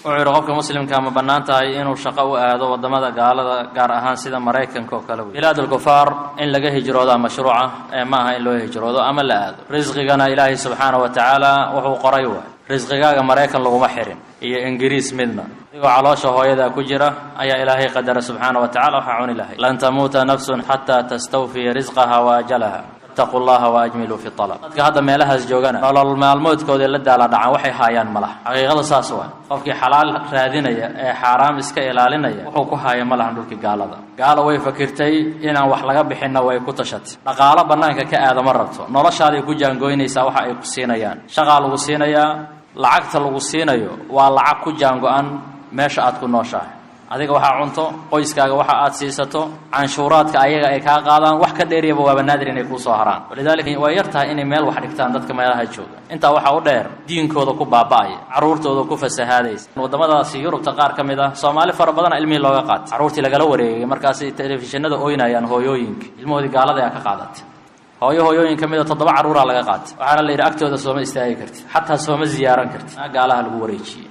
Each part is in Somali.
wuxuu qofka muslimka ma banaantahay inuu shaqo u aado wadamada gaalada gaar ahaan sida Mareykanka oo kale bilaadul kufaar in laga hijroodo mashruuca ma aha in loo hijroodo ama la aado rizqigana ilaahi subhanahu wa ta'ala wuxuu qoray rizqigaaga Mareykan laguma xirin iyo Ingiriis midna iyaga caloosha hooyada ku jira ayaa ilaahay qadara subhanahu wa ta'ala waxa uu ilahay lan tamuta nafsun hatta tastawfi rizqaha wa ajalaha اتقوا الله واجملوا في الطلب dadka hadda meelahaas joogana nolol maalmoodkooda la daala dhacan waxay haayaan malaha xaqiiqada saas waa qofkii xalaal raadinaya ee xaraam iska ilaalinaya wuxuu ku haaya malaha dhulkii gaalada gaalo way fakirtay inaan wax laga bixinna way ku tashatay dhaqaale banaanka ka aadama rabto noloshaada ku jaangoynaysa waxa ay ku siinayaan shaqo lagu siinayaa lacagta lagu siinayo waa lacag ku jaango'an meesha aad ku nooshahay adiga waxa cunto qoyskaaga waxa aad siisato canshuuraadka ayaga ay ka qaadaan wax ka dheeriyaba waa banaadir inay ku soo haraan walidaalika way yartahay inay meel wax dhigtaan dadka meelaha jooga inta waxa u dheer diinkooda ku baaba'ay caruurtooda ku fasahaadaysa wadamadaasi Yurubta qaar kamid ah Soomaali fara badan ilmi looga qaatay caruurtii lagala wareegay markaas telefishinada ooynayaan hooyooyinka ilmoodi gaalada ay ka qaadatay hooyooyin kamid ah 7 caruur laga qaatay waxaana la yiraahdo agtooda Sooma istaagi kartid hatta Sooma ziyaaran kartid gaalaha lagu wareejiyay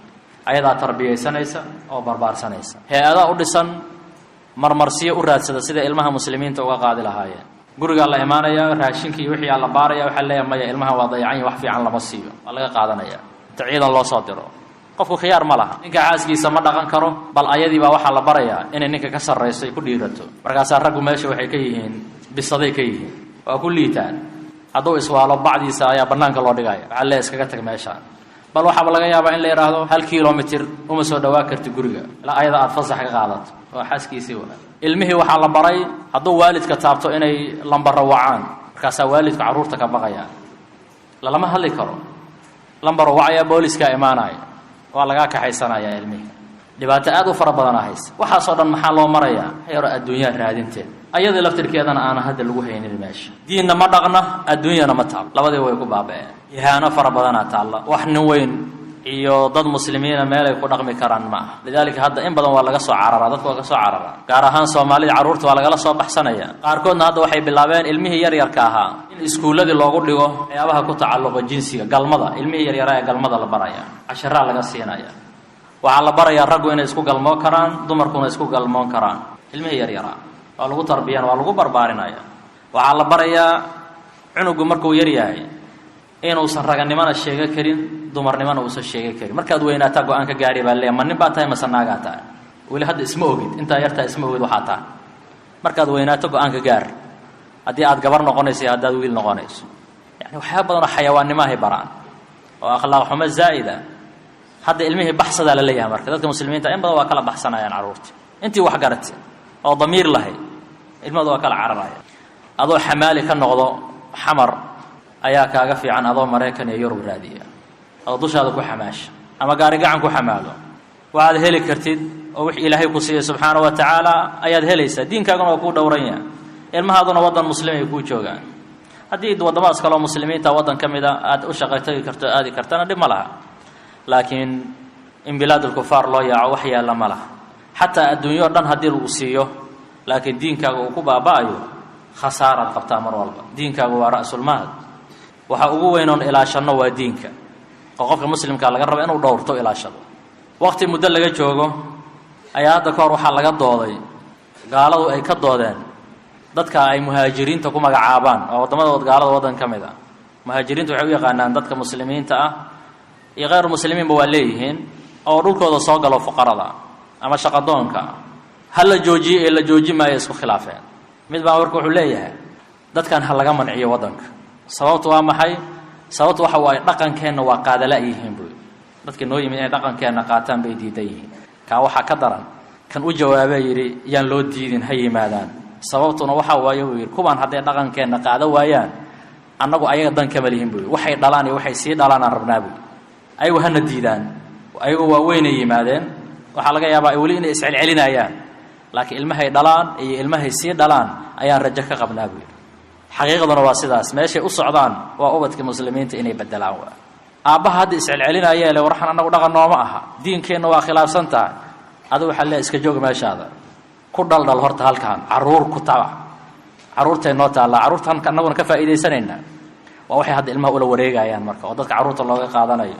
ayadaa tarbiyaysanaysa oo barbaarsanaysa hay'ada u dhisan marmarsiyo u raadsada sida ilmaha muslimiinta uga qaadi lahaayeen guriga la imaanaya raashinkii wixii la baaraya waxa leeyahay ilmaha waa dayacan wax fiican lama siiyo waa laga qaadanaya ciidan loo soo diro qofku khiyaar ma laha ninka caaskiisa ma dhaqan karo bal ayadii baa waxa la barayaa inay ninka ka sarreeyay ku dhiirato markaas raggu meesha waxay ka yihiin bisaday ka yihiin waa ku liitaan haduu iswaalo bacdiisa ayaa banaanka loo dhigaya waxa la iskaga tag meesha bal waxa laga yaabaa in la yiraahdo 1 kiiloomitir uma soo dhawaa karti guriga ilaa ayada aad fasax ka qaadato oo xaaskiisii wada ilmihii waxa la baray haduu waalidka taabto inay lambar wacaan markaas waalidku caruurta ka baqayaan lama hadli karo lambar wacaya booliska imaanaya waa laga kaxaysanaya ilmihii dhibaato aad u fara badan haysa waxa soo dhan maxaa loo marayaa heer adduunyo raadinteed ayada laftirkeedana aan hadda lagu haynin meesha diinna ma dhaqna adduunyana ma taal labadii way ku baaba'een yahaana fara badan taala wax nin weyn iyo dad muslimiina meel ay ku dhaqmi karaan ma aha lidaalika hadda in badan waa laga soo cararaa dadku waa ka soo cararaa gaar ahaan Soomaalida caruurta waa laga soo baxsanaya qaarkoodna hadda waxay bilaabeen ilmihii yar yarka ahaa in iskuuladii loogu dhigo waxyaabaha ku tacalluqa jinsiga galmada ilmihii yar yar ee galmada la baraya cashara laga siinaya waxa la barayaa raggu inay isku galmoo karaan dumarkuna isku galmoon karaan ilmihii yar yar waa lagu tarbiyaan waa lagu barbaarinaya waxa la barayaa cunugu markuu yar yahay inuu san raganimana sheega karin dumarnimana uu sheega karin markaad weynaataa go'aan ka gaari baa leeyahay manin baa tahay masanaaga tahay wali hadda isma ogid inta yarta isma ogid waxa tahay markaad weynaato go'aan ka gaar hadii aad gabar noqonayso hadaad wiil noqonayso yani waxa badan xayawaannimo ay baraan oo akhlaaq xumo zaa'ida hadda ilmihi baxsada la leeyahay marka dadka muslimiinta in badan waa kala baxsanayaan caruurta intii wax garatay oo damiir lahayd ilmadu waa kala cararaya adoo xamaali ka noqdo xamar ayaa kaaga fiican adoo Mareykan iyo Yurub raadiya oo dushaada ku xamaasha ama gaari gacan ku xamaalo waad heli kartid oo wix Ilaahay ku siiyay subhanahu wa ta'ala ayaad helaysaa diinkaaguna waa ku dhowranya ilmahaaduna wadan muslim ay ku joogaan hadii wadamaas kale muslimiinta wadan kamida aad u shaqaytay karto aadi kartana dhib ma laha laakiin in bilaadul kufaar loo yaaco wax yaala ma laha hatta adduunyo dhan hadii lagu siiyo laakiin diinkaaga uu ku baabaayo khasaarad qabta mar walba diinkaaga waa ra'sul maal waxa ugu weyn oo ilaashano waa diinka qofka muslimka laga rabo inuu dhowrto ilaashado waqti muddo laga joogo ayaa hadda koor waxa laga dooday gaaladu ay ka doodeen dadka ay muhaajiriinta ku magacaabaan oo wadamada gaalada wadan kamid ah muhaajiriintu waxay u yaqaanaan dadka muslimiinta ah iyo غير muslimiin ba leeyihiin oo dhulkooda soo galo fuqarada ama shaqadoonka hal la joojiye la joojimaayo isku khilaafeen mid baa warku wuxuu leeyahay dadkan hal laga manciyo wadanka sababtu waa maxay sababtu waxa way dhaqankeena waa qaadala yihiin buu dadka noo yimid ay dhaqankeena qaataan bay diidayihiin ka waxa ka daran kan u jawaabay yiri yaan loo diidin hay yimaadaan sababtuna waxa waayo yiri kuban haday dhaqankeena qaada waayaan annagu ayaga dan kama lihin buu waxay dhalaan iyo waxay sii dhalaan rabnaa buu ay wahana diidaan ayagu waa weyn yimaadeen waxa laga yaabaa ay wali inay iscelcelinayaan laakiin ilmahay dhalaan iyo ilmahay sii dhalaan ayaan rajo ka qabnaa buu xaqiiqaduna waa sidaas meeshay u socdaan waa ubadka muslimiinta inay bedelaan waa aabaha hadda iscelcelinayeen warxan annagu dhaqan nooma aha diinkeena waa khilaafsan tahay adigu waxa la iska joog meeshaada ku dhaldhal horta halkaan caruur ku tabac caruurtay noo taala caruurtan annaguna ka faa'iideysanayna waa waxay hadda ilmaha ula wareegayaan marka oo dadka caruurta looga qaadanayo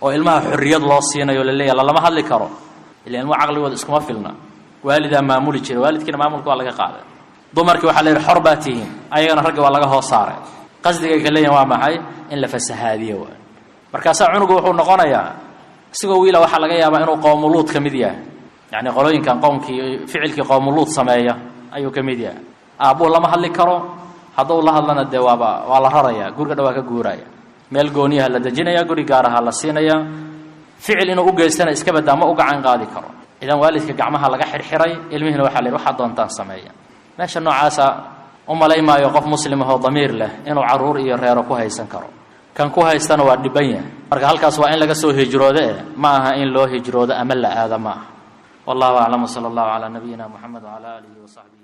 oo ilmaha xurriyad loo siinayo la leeyahay lama hadli karo ilaa ilmo caqligooda iskuma filna waalida maamuli jiray waalidkina maamulka waa laga qaaday dumarkii waxa la yiri xor baa tihiin ayagana ragga waa laga hoos saaray qasdiga kaleeyay waa maxay in la fasahaadiyo markaas cunugu wuxuu noqonayaa sigoo wiila waxa laga yaabaa inuu qowmuluud kamid yahay yani qolooyinkan qowmkii ficilkii qowmuluud sameeya ayuu kamid yahay aabuu lama hadli karo hadduu la hadlana dee waa la rarayaa guriga dhawaa ka guuraya meel gooniyaha la dejinaya guri gaar ah la siinaya ficil inuu u geystana iska badaa ma u gacan qaadi karo idan waalidka gacmaha laga xirxiray ilmihina waxa la waxa doontaan sameeya meesha noocaasa umalaymayo qof muslim ah oo damiir leh inuu caruur iyo reero ku haysan karo kan ku haystana waa dhiban yahay marka halkaas waa in laga soo hijroodo ma aha in loo hijroodo ama la aadama wallahu a'lam sallallahu ala nabiyina muhammad wa ala alihi wa sahbihi